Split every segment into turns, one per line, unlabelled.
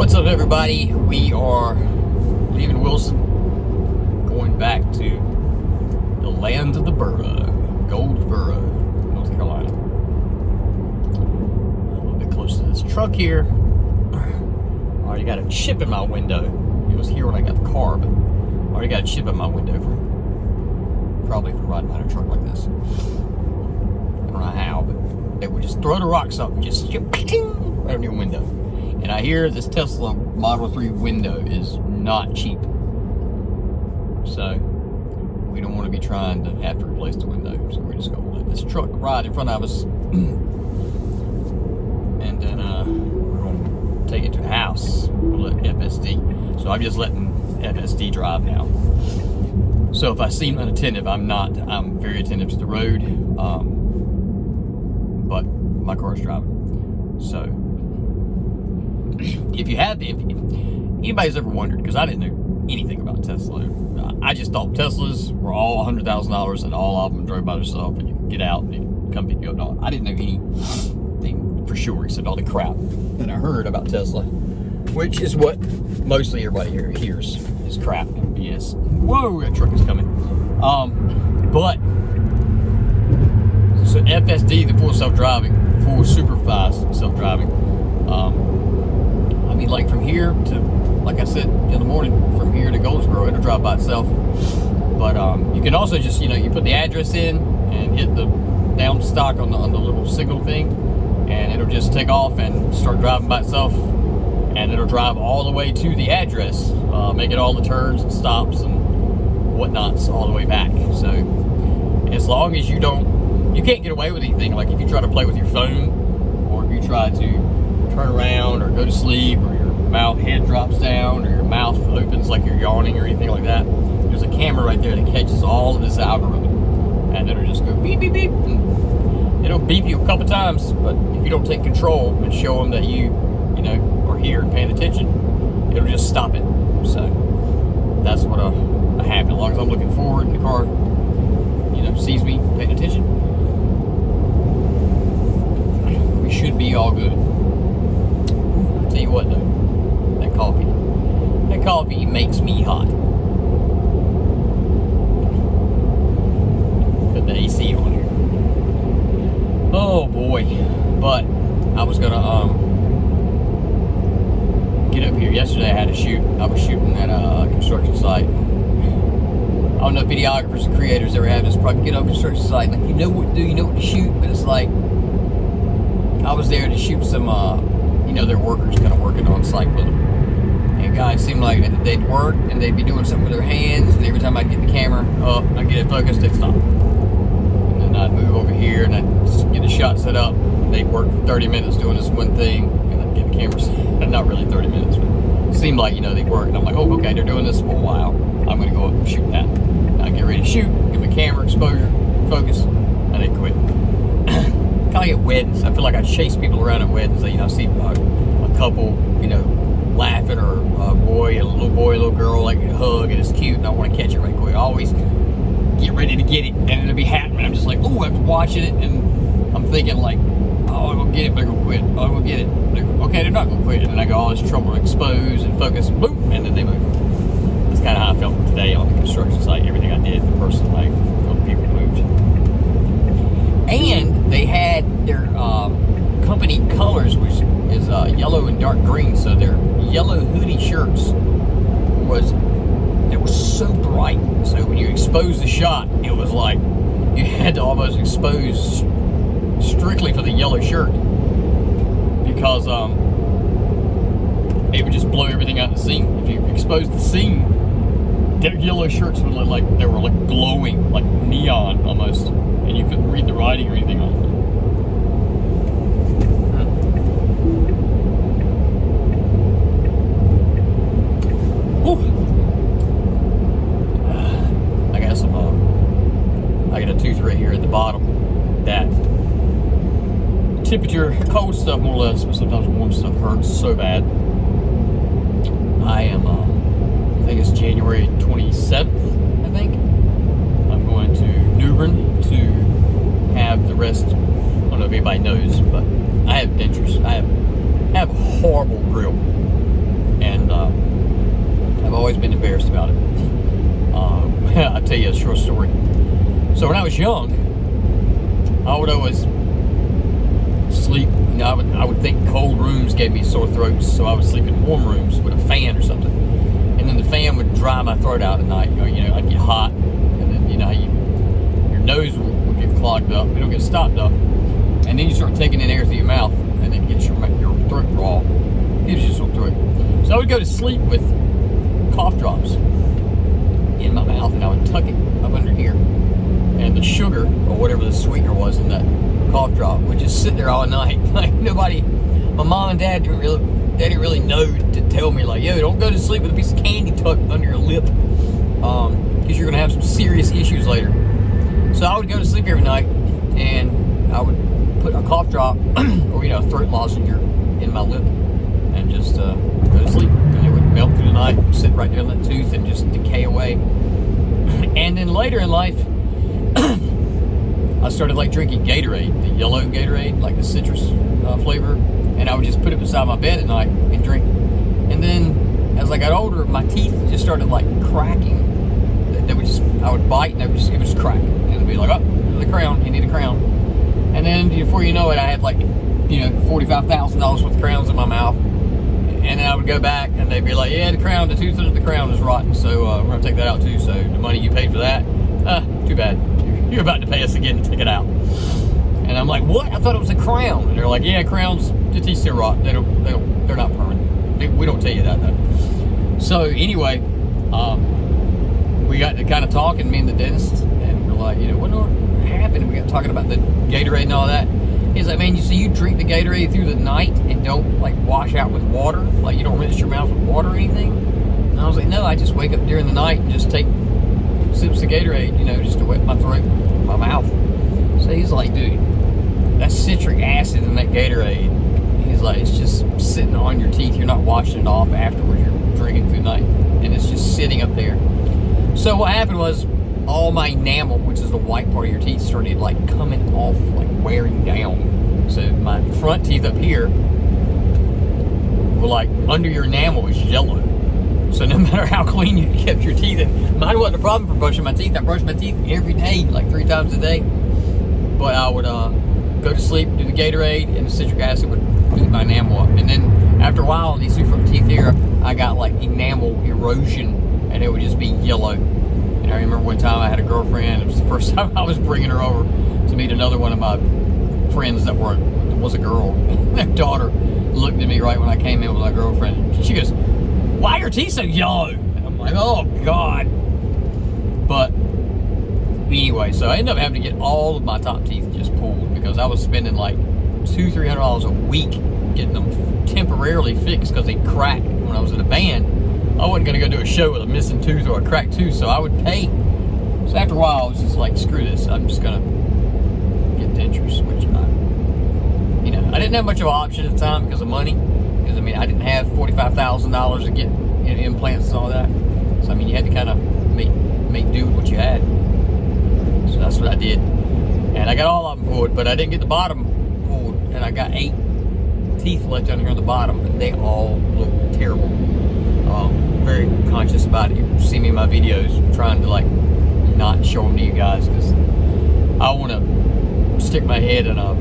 What's up, everybody? We are leaving Wilson, going back to the land of the borough, Goldsboro, North Carolina. A little bit close to this truck here. I already got a chip in my window. It was here when I got the car, but I already got a chip in my window from riding behind a truck like this. I don't know how, but they would just throw the rocks up and just right on your window. And I hear this Tesla Model 3 window is not cheap. So we don't want to be trying to have to replace the window. So we're just going to let this truck ride in front of us. And then we're going to take it to the house. We'll let FSD. So I'm just letting FSD drive now. So if I seem unattentive, I'm not. I'm very attentive to the road. But my car's driving. So if anybody's ever wondered, because I didn't know anything about Tesla, I just thought Teslas were all $100,000 and all of them drove by themselves and you could get out and you come pick you up. No, I didn't know anything for sure except all the crap that I heard about Tesla, which is what mostly everybody here hears is crap and BS. Whoa, that truck is coming. But so FSD, the full supervised self-driving. I mean, like from here to, like I said in the morning, from here to Goldsboro, it'll drive by itself. But you can also just, you put the address in and hit the down stock on the little signal thing, and it'll just take off and start driving by itself. And it'll drive all the way to the address, making all the turns and stops and whatnots all the way back. So as long as you can't get away with anything. Like if you try to play with your phone, or if you try to turn around or go to sleep, or your head drops down, or your mouth opens like you're yawning or anything like that, there's a camera right there that catches all of this algorithm, and it'll just go beep beep beep, and it'll beep you a couple times. But if you don't take control and show them that you are here and paying attention, it'll just stop it. So that's what happen. As long as I'm looking forward and the car sees me paying attention, we should be all good. Tell you what though, that coffee makes me hot. Put the AC on here. Oh boy. But I was gonna get up here. Yesterday I had to shoot. I was shooting at a construction site. I don't know if videographers and creators ever have this problem. Get on a construction site, like you know what to do, you know what to shoot, but it's like I was there to shoot some their workers kind of working on site with them. And guys seemed like they'd work and they'd be doing something with their hands, and every time I'd get the camera up, I'd get it focused, they'd stop. And then I'd move over here and I'd get the shot set up. They'd work for 30 minutes doing this one thing, and I'd get the camera set. Not really 30 minutes, but it seemed like, they'd work. And I'm like, oh, okay, they're doing this for a while. I'm going to go up and shoot that. And I get ready to shoot, give my camera exposure, focus, and they quit. Kind of like at weddings. I feel like I chase people around at weddings. I see a couple, laughing, or a little girl, like a hug, and it's cute, and I want to catch it right quick. I always get ready to get it, and it'll be happening. I'm just like, oh, I'm watching it, and I'm thinking like, oh, I'm gonna get it, but they're gonna quit. Oh, I'm gonna get it. Okay, they're not gonna quit, and then I go all this trouble to expose and focus, and boom, and then they move. That's kind of how I felt today on the construction site. Everything I did, the person, like, the people moved. And they had their company colors, which is yellow and dark green. So their yellow hoodie shirts were so bright. So when you expose the shot, it was like you had to almost expose strictly for the yellow shirt, because it would just blow everything out of the scene. If you expose the scene, their yellow shirts would look like they were like glowing, like neon almost, and you couldn't read the writing or anything on it. I got a tooth right here at the bottom that temperature, cold stuff more or less, but sometimes warm stuff hurts so bad. I think it's January 27th, I think. I'm going to New Bern to have the rest. I don't know if anybody knows, but I have dentures. I have a horrible grill. I've always been embarrassed about it. I'll tell you a short story. So when I was young, I would always sleep. You know, I would think cold rooms gave me sore throats, so I would sleep in warm rooms with a fan or something. And then the fan would dry my throat out at night. You know, I'd get hot, and then your nose would get clogged up. It'll get stopped up, and then you start taking in air through your mouth, and it gets your throat raw. It gives you a sore throat. So I would go to sleep with cough drops in my mouth, and I would tuck it up under here, and the sugar or whatever the sweetener was in that cough drop would just sit there all night. Like nobody, my mom and dad didn't really know to tell me, like, yo, don't go to sleep with a piece of candy tucked under your lip, because you're gonna have some serious issues later. So I would go to sleep every night, and I would put a cough drop or a throat lozenge in my lip, and just go to sleep. And it would melt through the night, sit right there on that tooth, and just decay away. And then later in life, I started like drinking Gatorade, the yellow Gatorade, like the citrus flavor, and I would just put it beside my bed at night and drink. And then as I got older, my teeth just started like cracking. I would bite and it would just crack, and it'd be like, oh, the crown, you need a crown. And then before you know it, I had like $45,000 worth of crowns in my mouth. And then I would go back, and they'd be like, yeah, the tooth under the crown is rotten, so we're going to take that out too. So the money you paid for that, too bad. You're about to pay us again to take it out. And I'm like, what? I thought it was a crown. And they're like, yeah, crowns, the teeth still rot. They're not permanent. We don't tell you that, though. So anyway, we got to kind of talking, me and the dentist, and we're like, what happened? We got talking about the Gatorade and all that. He's like, man, you drink the Gatorade through the night and don't like wash out with water, like you don't rinse your mouth with water or anything? And I was like, no, I just wake up during the night and just take sips of Gatorade, just to wet my throat, my mouth. So he's like, dude, that's citric acid in that Gatorade. He's like, it's just sitting on your teeth. You're not washing it off afterwards. You're drinking through the night, and it's just sitting up there. So what happened was, all my enamel, which is the white part of your teeth, started like coming off, like wearing down. So my front teeth up here were like, under your enamel is yellow. So no matter how clean you kept your teeth, and mine wasn't a problem for brushing my teeth. I brushed my teeth every day, like 3 times a day. But I would go to sleep, do the Gatorade, and the citric acid would eat my enamel up. And then after a while, these 2 front teeth here, I got like enamel erosion, and it would just be yellow. And I remember one time I had a girlfriend. It was the first time I was bringing her over to meet another one of my friends that was a girl. Their daughter looked at me right when I came in with my girlfriend. She goes, why are your teeth so yellow? And I'm like, oh God. But anyway, so I ended up having to get all of my top teeth just pulled, because I was spending like $200-300 a week getting them temporarily fixed because they cracked when I was in a band. I wasn't going to go do a show with a missing tooth or a cracked tooth, so I would pay. So after a while, I was just like, screw this. I'm just going to get dentures, which I didn't have much of an option at the time because of money. Because, I didn't have $45,000 to get implants and all that. So, you had to kind of make do with what you had. So that's what I did. And I got all of them pulled, but I didn't get the bottom pulled. And I got 8 teeth left down here on the bottom, but they all look terrible. Very conscious about it. You see me in my videos trying to like not show them to you guys, because I want to stick my head in a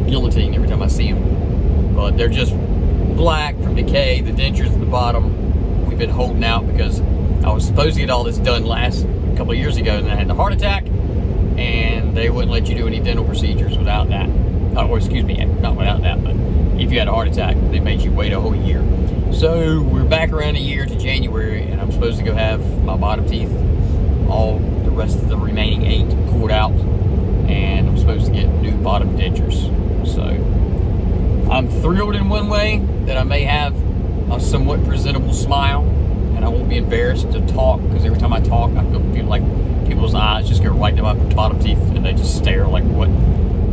guillotine every time I see them. But they're just black from decay. The dentures at the bottom, we've been holding out because I was supposed to get all this done a couple of years ago, and then I had the heart attack, and they wouldn't let you do any dental procedures without that. Or excuse me, not without that, but if you had a heart attack, they made you wait a whole year. So we're back around a year to January, and I'm supposed to go have my bottom teeth, all the rest of the remaining 8 pulled out, and I'm supposed to get new bottom dentures. So I'm thrilled in one way that I may have a somewhat presentable smile, and I won't be embarrassed to talk, because every time I talk, I feel like people's eyes just go right to my bottom teeth, and they just stare like, what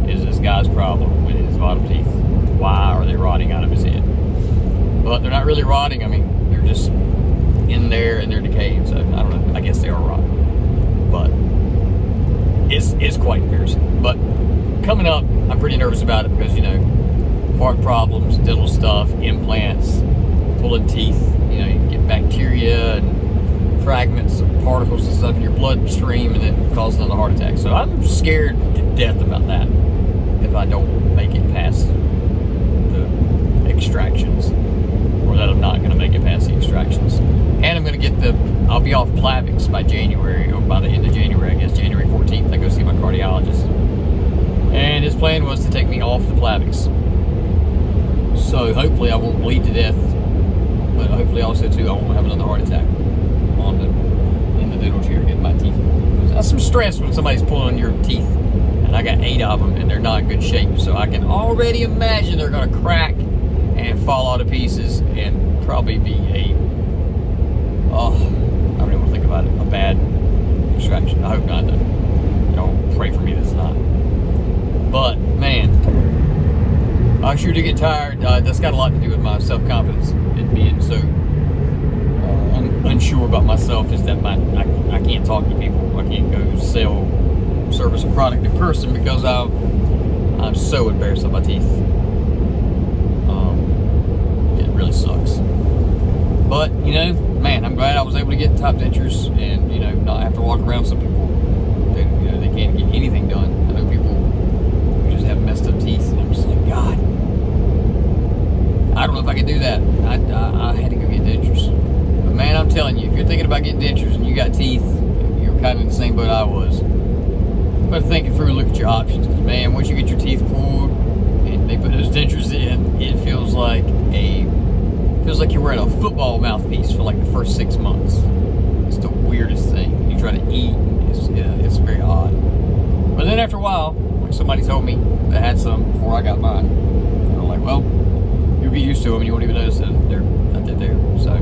is this guy's problem with his bottom teeth? Why are they rotting out of his head? But they're not really rotting. They're just in there and they're decaying. So I don't know. I guess they are rotten. But it's quite embarrassing. But coming up, I'm pretty nervous about it because, heart problems, dental stuff, implants, pulling teeth. You know, you get bacteria and fragments of particles and stuff in your bloodstream, and it causes another heart attack. So I'm scared to death about that if I don't make it past the extractions, or that I'm not going to make it past the extractions. And I'm going to get I'll be off Plavix by January, or by the end of January, I guess, January 14th, I go see my cardiologist. And his plan was to take me off the Plavix. So hopefully I won't bleed to death, but hopefully also too I won't have another heart attack in the dental chair getting my teeth pulled. That's some stress when somebody's pulling your teeth, and I got 8 of them and they're not in good shape. So I can already imagine they're going to crack and fall all to pieces and probably be I don't even want to think about it, a bad extraction. I hope not, though. Don't pray for me that it's not. But man, I sure do get tired. That's got a lot to do with my self-confidence and being so unsure about myself. Is that I can't talk to people. I can't go sell service or product in person because I'm so embarrassed of my teeth. It really sucks. But you know, man, I'm glad I was able to get top dentures and not have to walk around. Some people, they can't get anything done. I know people who just have messed up teeth, and I'm just like, God, I don't know if I can do that. I had to go get dentures. But man, I'm telling you, if you're thinking about getting dentures and you got teeth, you're kind of in the same boat I was. But think it through and look at your options. Because man, once you get your teeth pulled and they put those dentures in, it feels like you're wearing a football mouthpiece for like the first 6 months. It's the weirdest thing. You try to eat, it's very odd. But then after a while, like somebody told me that had some before I got mine, they're like, well, you'll get used to them and you won't even notice that they're there. So,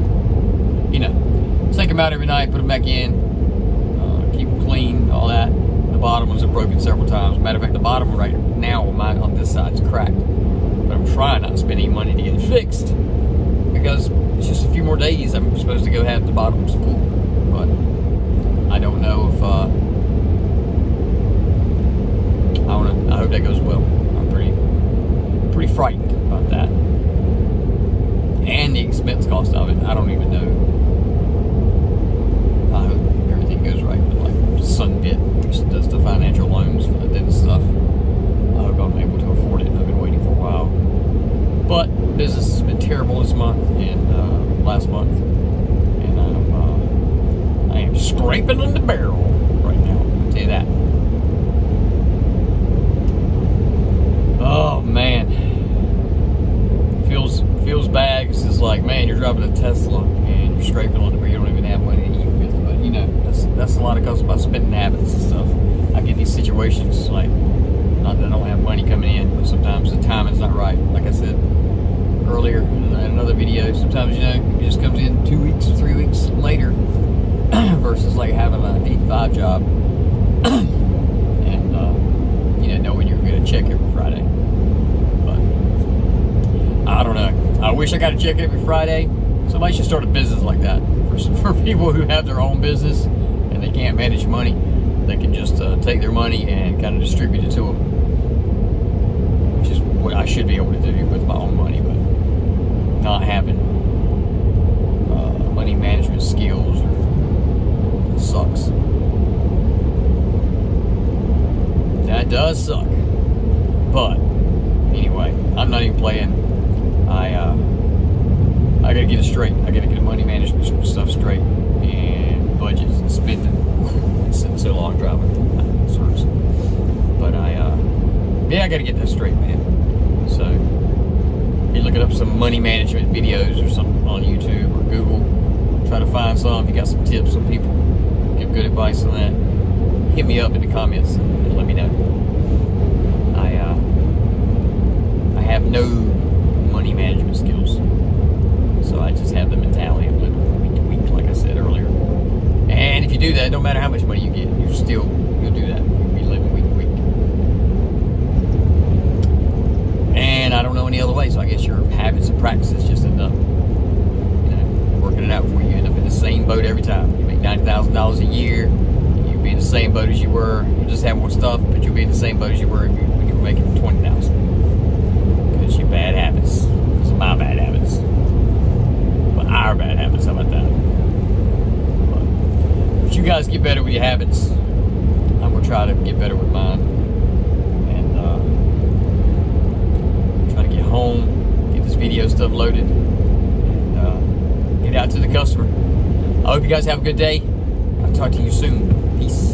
take them out every night, put them back in, keep them clean, all that. The bottom ones are broken several times. Matter of fact, the bottom one right now, mine on this side is cracked. But I'm trying not to spend any money to get it fixed, because it's just a few more days I'm supposed to go have the bottoms pulled. But I don't know if I hope that goes well. I'm pretty frightened about that, and the expense cost of it. I don't even know. I hope everything goes right with like Sunbit, which does the financial loans for the dentist stuff. I hope I'm able to afford it. I've been waiting for a while. But business has been terrible this month and last month, and I am scraping on the barrel right now. I'll tell you that. Oh man, feels bad. It's just like, man, you're driving a Tesla and you're scraping on the barrel. You don't even have money to eat with. But that's a lot of cause about spending habits and stuff. I get these situations like, not that I don't have money coming in, but sometimes the timing's not right. Like I said earlier in another video, sometimes it just comes in 2 weeks or 3 weeks later versus like having an 8-to-5 job and knowing you're going to check every Friday. But I don't know. I wish I got a check every Friday. Somebody should start a business like that for people who have their own business and they can't manage money. They can just take their money and kind of distribute it to them, which is what I should be able to do with my own money. But not having money management skills sucks. That does suck. But anyway, I'm not even playing. I gotta get it straight. I gotta get the money management stuff straight, and budgets and spending. It's been so long driving. It sucks. But I gotta get that straight, man. So be looking up some money management videos or something on YouTube or Google. Try to find some. If you got some tips, some people give good advice on that, hit me up in the comments and let me know. I have no money management skills, so I just have the mentality of living week to week, like I said earlier. And if you do that, no matter how much money you get, you'll do that. You'll be living week to week. And I don't know any other way, so I guess your habits and practices just end up, working it out for you. You end up in the same boat every time. You make $90,000 a year. You'll be in the same boat as you were. You just have more stuff, but you'll be in the same boat as you were when you were making $20,000. Because your bad habits. Because of my bad habits. guys get better with your habits. I'm gonna try to get better with mine, and try to get home, get this video stuff loaded, and get out to the customer. I hope you guys have a good day. I'll talk to you soon. Peace.